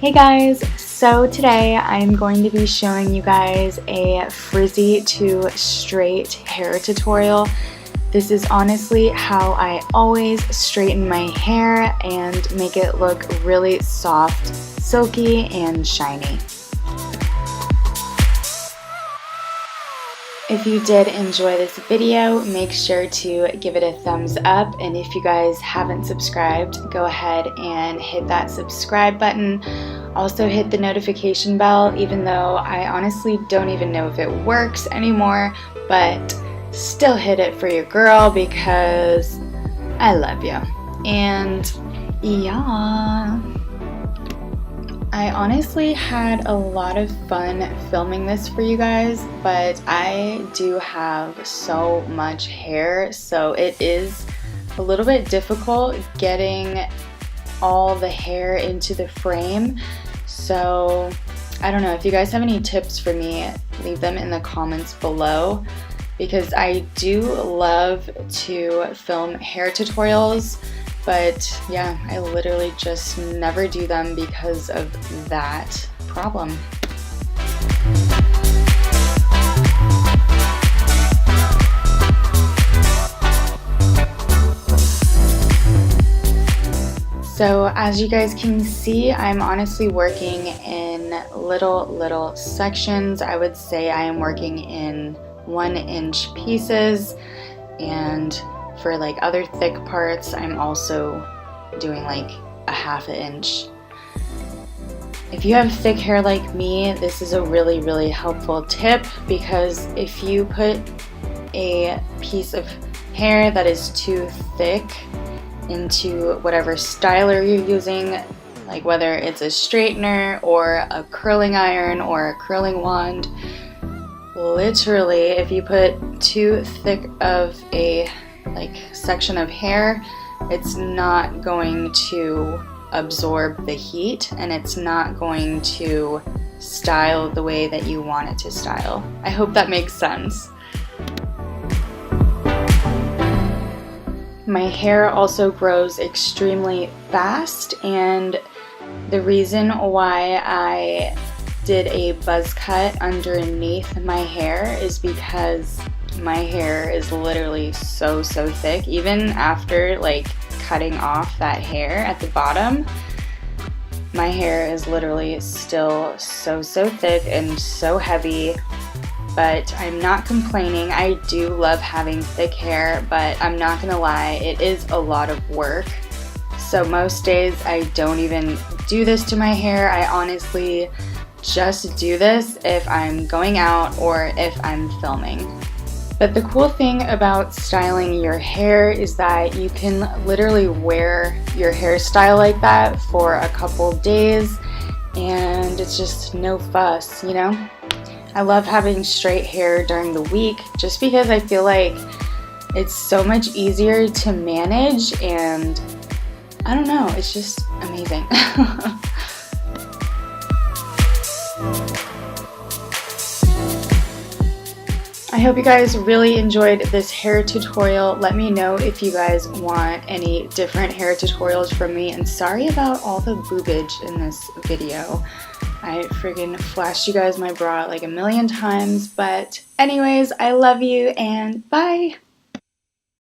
Hey guys, so today I'm going to be showing you guys a frizzy to straight hair tutorial. This is honestly how I always straighten my hair and make it look really soft, silky, and shiny. If you did enjoy this video, make sure to give it a thumbs up, and if you guys haven't subscribed, go ahead and hit that subscribe button. Also hit the notification bell, even though I honestly don't even know if it works anymore, but still hit it for your girl because I love you. And yeah, I honestly had a lot of fun filming this for you guys, but I do have so much hair, so it is a little bit difficult getting all the hair into the frame. So I don't know, if you guys have any tips for me, leave them in the comments below, because I do love to film hair tutorials. But yeah, I literally just never do them because of that problem. So as you guys can see, I'm honestly working in little sections. I would say I am working in 1-inch pieces, and for like other thick parts, I'm also doing like a 1/2 inch. If you have thick hair like me, this is a really helpful tip, because if you put a piece of hair that is too thick into whatever styler you're using, like whether it's a straightener or a curling iron or a curling wand, literally if you put too thick of a section of hair, it's not going to absorb the heat and it's not going to style the way that you want it to style. I hope that makes sense. My hair also grows extremely fast, and the reason why I did a buzz cut underneath my hair is because my hair is literally so thick. Even after like cutting off that hair at the bottom, my hair is literally still so thick and so heavy. But I'm not complaining. I do love having thick hair, but I'm not gonna lie, it is a lot of work. So most days I don't even do this to my hair. I honestly just do this if I'm going out or if I'm filming. But the cool thing about styling your hair is that you can literally wear your hairstyle like that for a couple days and it's just no fuss, you know? I love having straight hair during the week just because I feel like it's so much easier to manage, and I don't know, it's just amazing. I hope you guys really enjoyed this hair tutorial. Let me know if you guys want any different hair tutorials from me, and sorry about all the boobage in this video. I friggin' flashed you guys my bra like a million times, but anyways, I love you and bye!